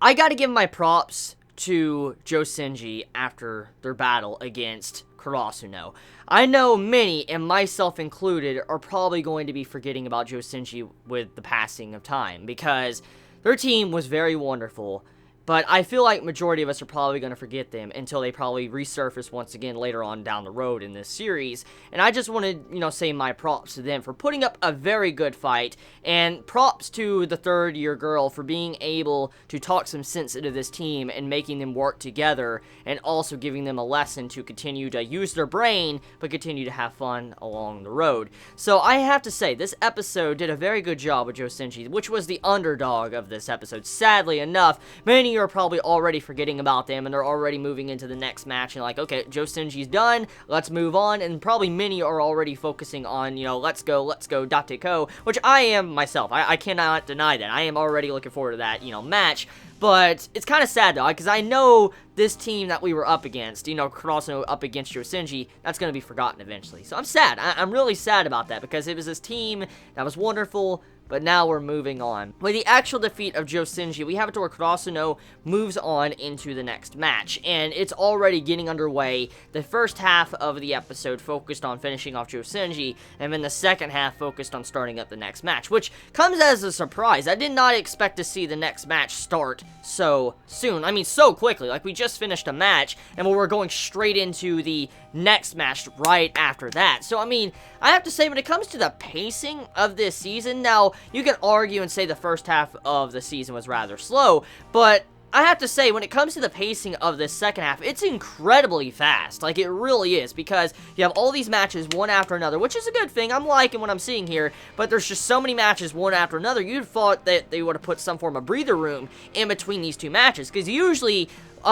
I gotta give my props to Josenji after their battle against Karasuno. I know many, and myself included, are probably going to be forgetting about Josenji with the passing of time, because their team was very wonderful, but I feel like majority of us are probably going to forget them until they probably resurface once again later on down the road in this series. And I just want to, say my props to them for putting up a very good fight, and props to the third-year girl for being able to talk some sense into this team and making them work together, and also giving them a lesson to continue to use their brain, but continue to have fun along the road. So I have to say, this episode did a very good job with Josenji, which was the underdog of this episode. Sadly enough, many are probably already forgetting about them, and they're already moving into the next match, and like, okay, Josenji's done, let's move on, and probably many are already focusing on, let's go, Dateko, which I am myself. I cannot deny that. I am already looking forward to that, match, but it's kind of sad, though, because I know this team that we were up against, Kurasuno up against Josenji, that's going to be forgotten eventually. So I'm sad. I'm really sad about that, because it was this team that was wonderful, but now we're moving on. With the actual defeat of Josenji, we have it to where Kurasuno moves on into the next match, and it's already getting underway. The first half of the episode focused on finishing off Josenji, and then the second half focused on starting up the next match, which comes as a surprise. I did not expect to see the next match start so soon. I mean, so quickly. Like, we just finished a match, and we're going straight into the next match right after that. So, I mean, I have to say, when it comes to the pacing of this season, now, you can argue and say the first half of the season was rather slow, but I have to say, when it comes to the pacing of this second half, it's incredibly fast. Like, it really is, because you have all these matches one after another, which is a good thing. I'm liking what I'm seeing here, but there's just so many matches one after another. You'd thought that they would have put some form of breather room in between these two matches, because usually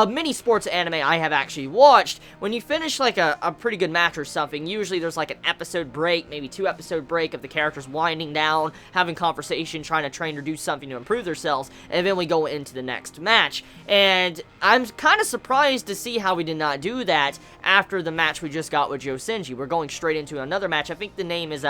many sports anime I have actually watched, when you finish like a pretty good match or something, usually there's like an episode break, maybe 2-episode break of the characters winding down, having conversation, trying to train or do something to improve themselves, and then we go into the next match. And I'm kind of surprised to see how we did not do that after the match we just got with Josenji. We're going straight into another match. I think the name is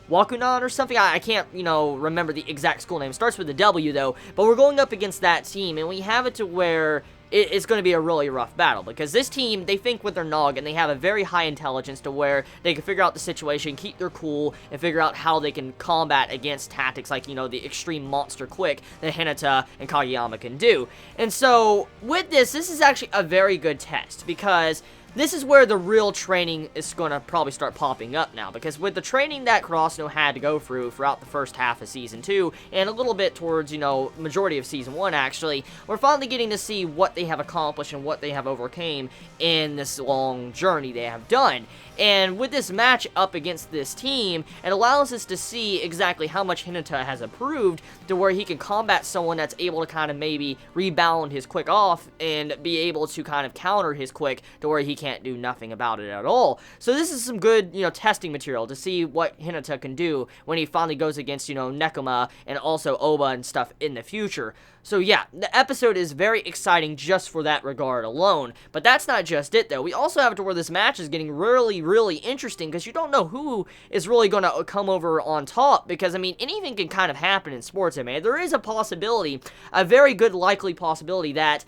Wakunan or something. I can't, remember the exact school name. It starts with a W, though, but we're going up against that team, and we have it to where it's going to be a really rough battle, because this team, they think with their noggin, they have a very high intelligence to where they can figure out the situation, keep their cool, and figure out how they can combat against tactics like, the extreme monster quick that Hinata and Kageyama can do. And so, with this is actually a very good test, because this is where the real training is going to probably start popping up now, because with the training that Kurasuno had to go through throughout the first half of Season 2, and a little bit towards, majority of Season 1, actually, we're finally getting to see what they have accomplished and what they have overcame in this long journey they have done. And with this match up against this team, it allows us to see exactly how much Hinata has improved to where he can combat someone that's able to kind of maybe rebound his quick off and be able to kind of counter his quick to where he can't do nothing about it at all. So this is some good, testing material to see what Hinata can do when he finally goes against, Nekoma and also Oba and stuff in the future. So yeah, the episode is very exciting just for that regard alone. But that's not just it, though. We also have it to where this match is getting really, really interesting, because you don't know who is really going to come over on top, because, I mean, anything can kind of happen in sports anime. There is a possibility, a very good likely possibility, that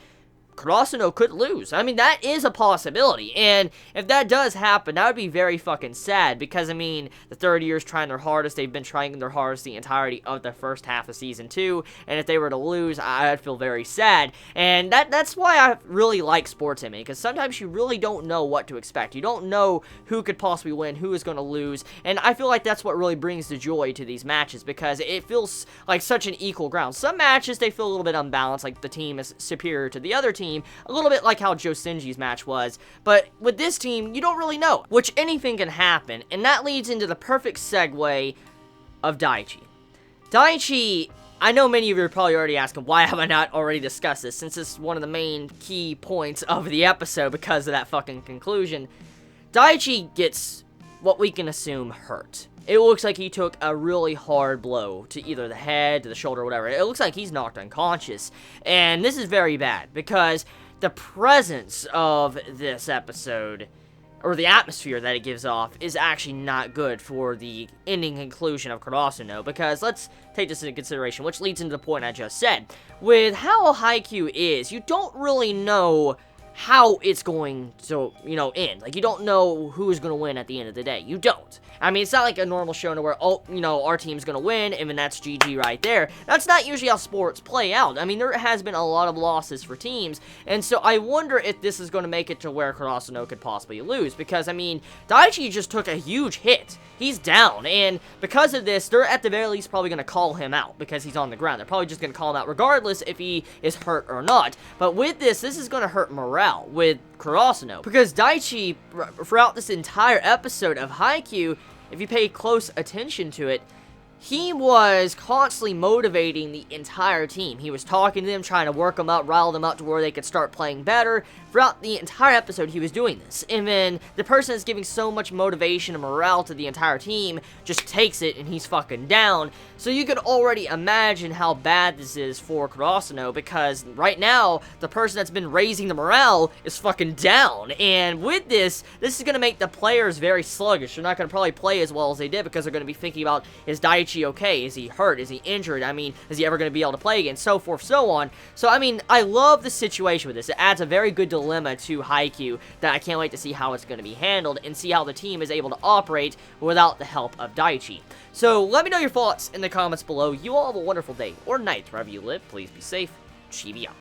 Kurasuno could lose. I mean, that is a possibility, and if that does happen, that would be very fucking sad, because, I mean, the third year's trying their hardest. They've been trying their hardest the entirety of the first half of Season 2, and if they were to lose, I'd feel very sad, and that's why I really like sports anime, because sometimes you really don't know what to expect. You don't know who could possibly win, who is going to lose, and I feel like that's what really brings the joy to these matches, because it feels like such an equal ground. Some matches, they feel a little bit unbalanced, like the team is superior to the other team, a little bit like how Josenji's match was, but with this team, you don't really know, which anything can happen, and that leads into the perfect segue of Daichi. Daichi, I know many of you are probably already asking, why have I not already discussed this, since it's one of the main key points of the episode because of that fucking conclusion. Daichi gets what we can assume hurt. It looks like he took a really hard blow to either the head, to the shoulder, or whatever. It looks like he's knocked unconscious. And this is very bad, because the presence of this episode or the atmosphere that it gives off, is actually not good for the ending conclusion of Kurasuno, because let's take this into consideration, which leads into the point I just said. With how Haikyuu is, you don't really know how it's going to, end. Like, you don't know who's going to win at the end of the day. You don't. I mean, it's not like a normal show where, our team's going to win, and then that's GG right there. That's not usually how sports play out. I mean, there has been a lot of losses for teams, and so I wonder if this is going to make it to where Kurasuno could possibly lose, because, I mean, Daichi just took a huge hit. He's down, and because of this, they're at the very least probably going to call him out, because he's on the ground. They're probably just going to call him out regardless if he is hurt or not. But with this is going to hurt morale with Kurasuno, because Daichi, throughout this entire episode of Haikyuu, if you pay close attention to it, he was constantly motivating the entire team. He was talking to them, trying to work them up, rile them up to where they could start playing better. Throughout the entire episode, he was doing this. And then the person that's giving so much motivation and morale to the entire team just takes it and he's fucking down. So you could already imagine how bad this is for Kurasuno, because right now, the person that's been raising the morale is fucking down. And with this is going to make the players very sluggish. They're not going to probably play as well as they did, because they're going to be thinking about, is Daichi okay? Is he hurt? Is he injured? I mean, is he ever going to be able to play again? So forth, so on. So, I mean, I love the situation with this. It adds a very good dilemma to Haikyuu that I can't wait to see how it's going to be handled and see how the team is able to operate without the help of Daichi. So, let me know your thoughts in the comments below. You all have a wonderful day or night wherever you live. Please be safe. Chibi out.